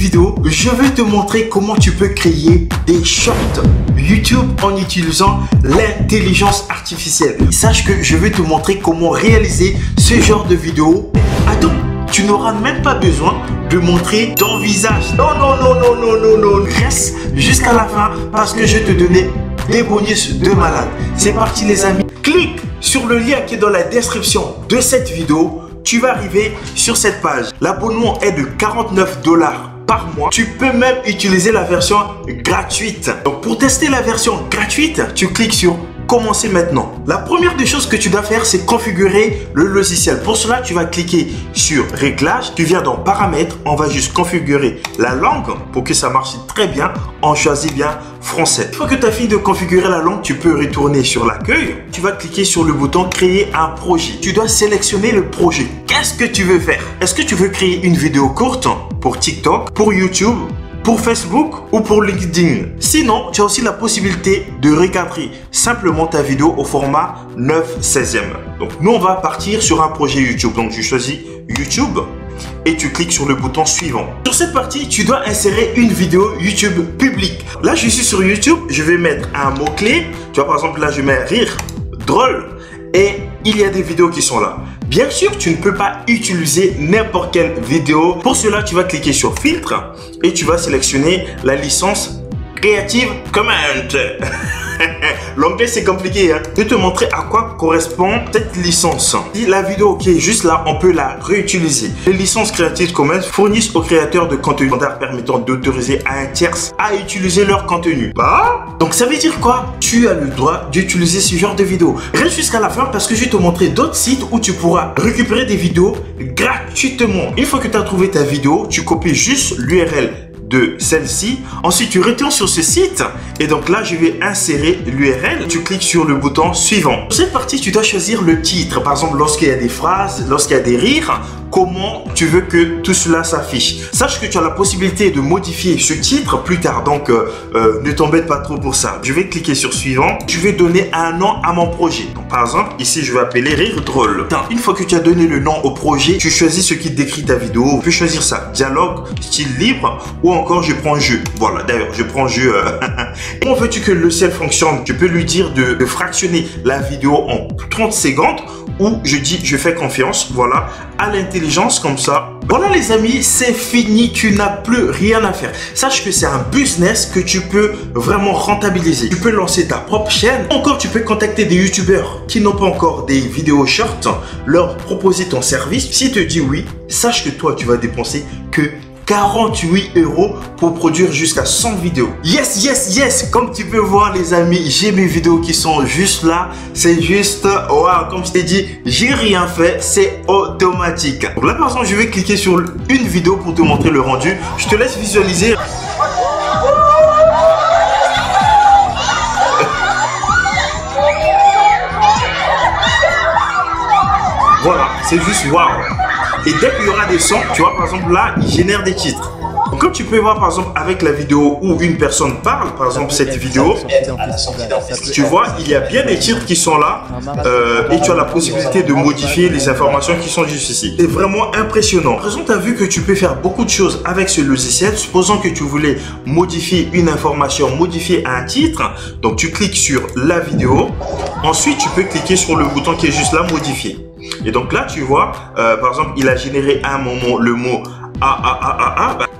vidéo, je vais te montrer comment tu peux créer des shorts YouTube en utilisant l'intelligence artificielle. Sache que je vais te montrer comment réaliser ce genre de vidéo. Attends, tu n'auras même pas besoin de montrer ton visage. Non. Reste jusqu'à la fin parce que je vais te donner des bonus de malade. C'est parti les amis. Clique sur le lien qui est dans la description de cette vidéo. Tu vas arriver sur cette page. L'abonnement est de 49 $ par mois. Tu peux même utiliser la version gratuite. Donc pour tester la version gratuite, tu cliques sur commencer maintenant. La première des choses que tu dois faire, c'est configurer le logiciel. Pour cela, tu vas cliquer sur réglages. Tu viens dans paramètres. On va juste configurer la langue pour que ça marche très bien. On choisit bien français. Une fois que tu as fini de configurer la langue, tu peux retourner sur l'accueil. Tu vas cliquer sur le bouton créer un projet. Tu dois sélectionner le projet. Qu'est-ce que tu veux faire? Est-ce que tu veux créer une vidéo courte pour TikTok, pour YouTube, pour Facebook ou pour LinkedIn? Sinon, tu as aussi la possibilité de recadrer simplement ta vidéo au format 9/16e. Donc, nous, on va partir sur un projet YouTube. Donc, je choisis YouTube et tu cliques sur le bouton suivant. Sur cette partie, tu dois insérer une vidéo YouTube publique. Là, je suis sur YouTube. Je vais mettre un mot-clé. Tu vois, par exemple, là, je mets rire, drôle. Et il y a des vidéos qui sont là. Bien sûr, tu ne peux pas utiliser n'importe quelle vidéo. Pour cela, tu vas cliquer sur filtre et tu vas sélectionner la licence Creative Commons. L'anglais c'est compliqué, hein. Je vais te montrer à quoi correspond cette licence. Si la vidéo qui est juste là, on peut la réutiliser. Les licences Creative Commons fournissent aux créateurs de contenu standard permettant d'autoriser à un tierce à utiliser leur contenu. Donc ça veut dire quoi? Tu as le droit d'utiliser ce genre de vidéo. Reste jusqu'à la fin parce que je vais te montrer d'autres sites où tu pourras récupérer des vidéos gratuitement. Une fois que tu as trouvé ta vidéo, tu copies juste l'URL de celle-ci. Ensuite, tu retournes sur ce site et donc là, je vais insérer l'URL. Tu cliques sur le bouton suivant. Pour cette partie, tu dois choisir le titre. Par exemple, lorsqu'il y a des phrases, lorsqu'il y a des rires, comment tu veux que tout cela s'affiche. Sache que tu as la possibilité de modifier ce titre plus tard. Donc, ne t'embête pas trop pour ça. Je vais cliquer sur suivant. Je vais donner un nom à mon projet. Donc, par exemple, ici, je vais appeler rire drôle. Une fois que tu as donné le nom au projet, tu choisis ce qui décrit ta vidéo. Tu peux choisir ça. Dialogue, style libre ou encore je prends jeu. Voilà, d'ailleurs, je prends jeu. Comment veux-tu que le logiciel fonctionne? Tu peux lui dire de fractionner la vidéo en 30 secondes ou je dis je fais confiance, voilà, à l'intelligence comme ça. Voilà les amis, c'est fini, tu n'as plus rien à faire. Sache que c'est un business que tu peux vraiment rentabiliser. Tu peux lancer ta propre chaîne. Encore, tu peux contacter des youtubeurs qui n'ont pas encore des vidéos short, leur proposer ton service. S'ils te disent oui, sache que toi, tu vas dépenser que 48 € pour produire jusqu'à 100 vidéos. Yes, comme tu peux voir les amis, j'ai mes vidéos qui sont juste là. C'est juste, waouh, comme je t'ai dit, j'ai rien fait, c'est automatique. Donc là par exemple, je vais cliquer sur une vidéo pour te montrer le rendu. Je te laisse visualiser. Voilà, c'est juste waouh. Et dès qu'il y aura des sons, tu vois, par exemple, là, il génère des titres. Donc, comme tu peux voir, par exemple, avec la vidéo où une personne parle, par exemple, cette vidéo, tu vois, il y a bien des titres qui sont là et tu as la possibilité de modifier les informations qui sont juste ici. C'est vraiment impressionnant. Par exemple, tu as vu que tu peux faire beaucoup de choses avec ce logiciel. Supposons que tu voulais modifier une information, modifier un titre. Donc, tu cliques sur la vidéo. Ensuite, tu peux cliquer sur le bouton qui est juste là, modifier. Et donc là, tu vois, par exemple, il a généré un moment le mot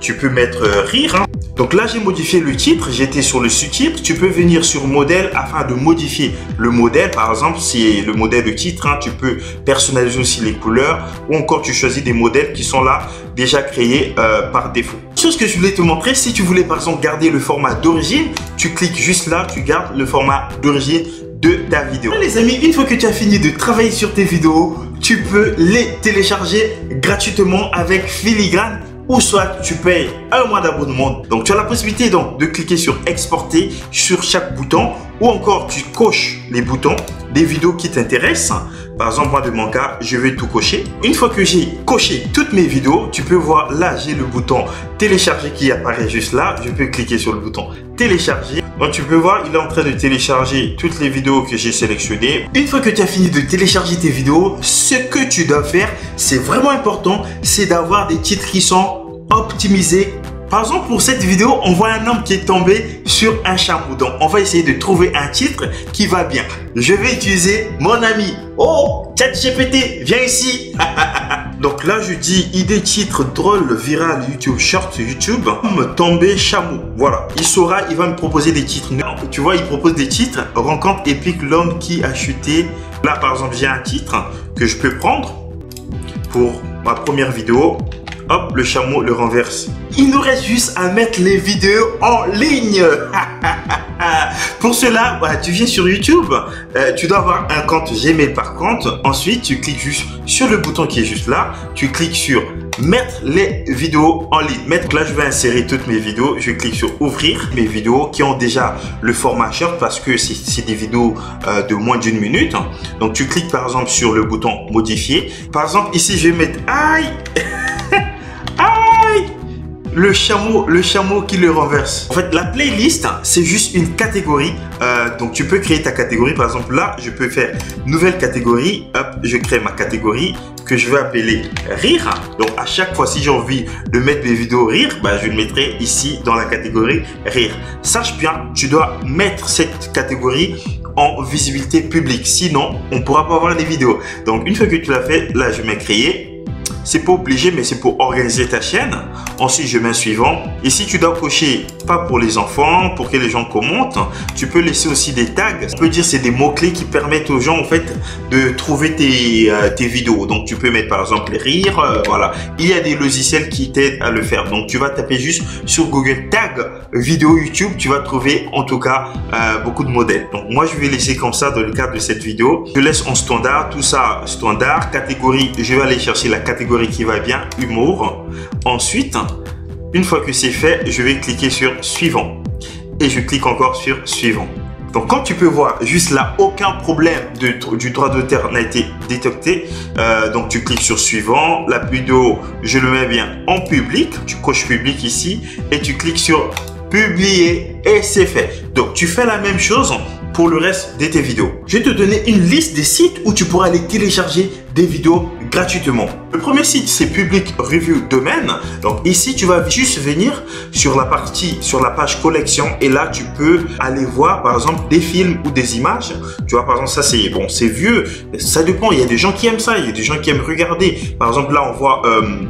tu peux mettre rire. Hein. Donc là, j'ai modifié le titre, j'étais sur le sous-titre. Tu peux venir sur modèle afin de modifier le modèle. Par exemple, si le modèle de titre, hein, tu peux personnaliser aussi les couleurs ou encore tu choisis des modèles qui sont là déjà créés par défaut. Chose que je voulais te montrer, si tu voulais par exemple garder le format d'origine, tu cliques juste là, tu gardes le format d'origine de ta vidéo. Les amis, une fois que tu as fini de travailler sur tes vidéos, tu peux les télécharger gratuitement avec Filigrane ou soit tu payes un mois d'abonnement. Donc tu as la possibilité donc de cliquer sur exporter sur chaque bouton ou encore tu coches les boutons des vidéos qui t'intéressent. Par exemple, moi de mon cas, je vais tout cocher. Une fois que j'ai coché toutes mes vidéos, tu peux voir là, j'ai le bouton télécharger qui apparaît juste là. Je peux cliquer sur le bouton télécharger. Donc tu peux voir, il est en train de télécharger toutes les vidéos que j'ai sélectionnées. Une fois que tu as fini de télécharger tes vidéos, ce que tu dois faire, c'est vraiment important, c'est d'avoir des titres qui sont optimisés Par exemple, pour cette vidéo, on voit un homme qui est tombé sur un chameau. Donc, on va essayer de trouver un titre qui va bien. Je vais utiliser mon ami. Oh, ChatGPT, viens ici. Donc là, je dis idée titre drôle, viral, YouTube, short, YouTube. Tomber chameau. Voilà. Il saura, il va me proposer des titres. Tu vois, il propose des titres. Rencontre épique, l'homme qui a chuté. Là, par exemple, j'ai un titre que je peux prendre pour ma première vidéo. Hop, le chameau le renverse. Il nous reste juste à mettre les vidéos en ligne. Pour cela, tu viens sur YouTube, tu dois avoir un compte Gmail par contre. Ensuite, tu cliques juste sur le bouton qui est juste là. Tu cliques sur mettre les vidéos en ligne. Là, je vais insérer toutes mes vidéos. Je clique sur ouvrir mes vidéos qui ont déjà le format short parce que c'est des vidéos de moins d'une minute. Donc, tu cliques par exemple sur le bouton modifier. Par exemple, ici, je vais mettre aïe. Le chameau qui le renverse. En fait, la playlist, c'est juste une catégorie. Donc, tu peux créer ta catégorie. Par exemple, là, je peux faire nouvelle catégorie. Hop, je crée ma catégorie que je vais appeler rire. Donc, à chaque fois, si j'ai envie de mettre mes vidéos rire, je le mettrai ici dans la catégorie rire. Sache bien, tu dois mettre cette catégorie en visibilité publique. Sinon, on ne pourra pas voir les vidéos. Donc, une fois que tu l'as fait, là, je mets créer. C'est pas obligé, mais c'est pour organiser ta chaîne. Ensuite, je mets suivant. Ici, tu dois cocher pas pour les enfants, pour que les gens commentent. Tu peux laisser aussi des tags. On peut dire c'est des mots-clés qui permettent aux gens en fait de trouver tes vidéos. Donc, tu peux mettre par exemple les rires. Voilà. Il y a des logiciels qui t'aident à le faire. Donc, tu vas taper juste sur Google Tag vidéo YouTube. Tu vas trouver en tout cas beaucoup de modèles. Donc, moi, je vais laisser comme ça dans le cadre de cette vidéo. Je laisse en standard. Tout ça standard. Catégorie, je vais aller chercher la catégorie qui va bien, humour. Ensuite, une fois que c'est fait, je vais cliquer sur suivant et je clique encore sur suivant. Donc, comme tu peux voir, juste là, aucun problème du droit d'auteur n'a été détecté. Donc, tu cliques sur suivant. La vidéo, je le mets bien en public. Tu coches public ici et tu cliques sur publier et c'est fait. Donc, tu fais la même chose pour le reste de tes vidéos. Je vais te donner une liste des sites où tu pourras aller télécharger des vidéos gratuitement. Le premier site, c'est Public Review Domain. Donc ici, tu vas juste venir sur la page collection et là, tu peux aller voir par exemple des films ou des images. Tu vois, par exemple, ça c'est bon, c'est vieux. Ça dépend. Il y a des gens qui aiment ça, il y a des gens qui aiment regarder. Par exemple, là, on voit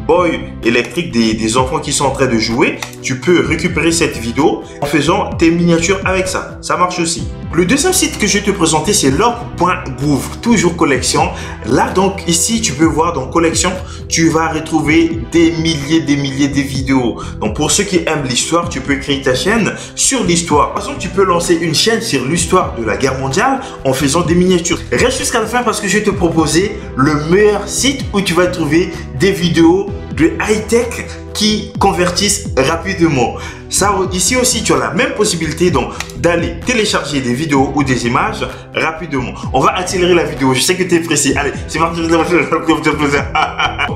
Boy électrique, des enfants qui sont en train de jouer. Tu peux récupérer cette vidéo en faisant tes miniatures avec ça. Ça marche aussi. Le deuxième site que je vais te présenter, c'est log.gouv, toujours collection. Là, donc, ici, tu peux voir dans collection, tu vas retrouver des milliers de vidéos. Donc, pour ceux qui aiment l'histoire, tu peux créer ta chaîne sur l'histoire. Par exemple, tu peux lancer une chaîne sur l'histoire de la guerre mondiale en faisant des miniatures. Reste jusqu'à la fin parce que je vais te proposer le meilleur site où tu vas trouver des vidéos de high-tech qui convertissent rapidement. Ça, ici aussi, tu as la même possibilité donc d'aller télécharger des vidéos ou des images rapidement. On va accélérer la vidéo. Je sais que tu es pressé. Allez, c'est parti.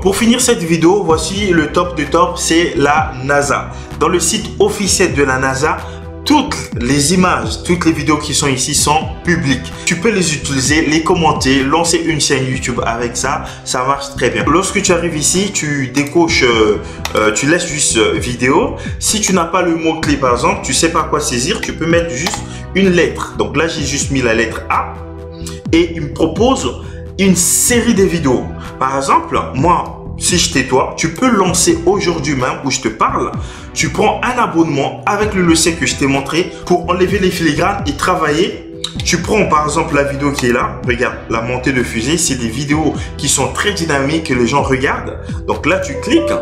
Pour finir cette vidéo, voici le top de top, c'est la NASA. Dans le site officiel de la NASA, toutes les images, toutes les vidéos qui sont ici sont publiques. Tu peux les utiliser, les commenter, lancer une chaîne YouTube avec ça. Ça marche très bien. Lorsque tu arrives ici, tu décoches, tu laisses juste vidéo. Si tu n'as pas le mot-clé par exemple, tu sais pas quoi saisir, tu peux mettre juste une lettre. Donc là, j'ai juste mis la lettre A et il me propose une série de vidéos. Par exemple, moi, si je t'ai toi, tu peux lancer aujourd'hui même où je te parle. Tu prends un abonnement avec le logiciel que je t'ai montré pour enlever les filigranes et travailler. Tu prends par exemple la vidéo qui est là. Regarde, la montée de fusée, c'est des vidéos qui sont très dynamiques que les gens regardent. Donc là, tu cliques.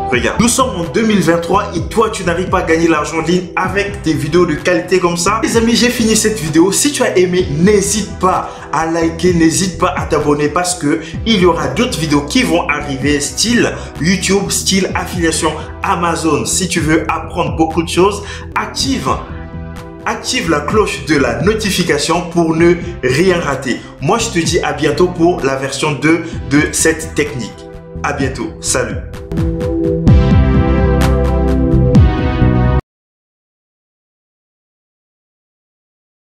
Regarde, nous sommes en 2023 et toi, tu n'arrives pas à gagner l'argent en ligne avec tes vidéos de qualité comme ça. Les amis, j'ai fini cette vidéo. Si tu as aimé, n'hésite pas à liker, n'hésite pas à t'abonner parce que il y aura d'autres vidéos qui vont arriver style YouTube, style affiliation Amazon. Si tu veux apprendre beaucoup de choses, active la cloche de la notification pour ne rien rater. Moi, je te dis à bientôt pour la version 2 de cette technique. À bientôt. Salut.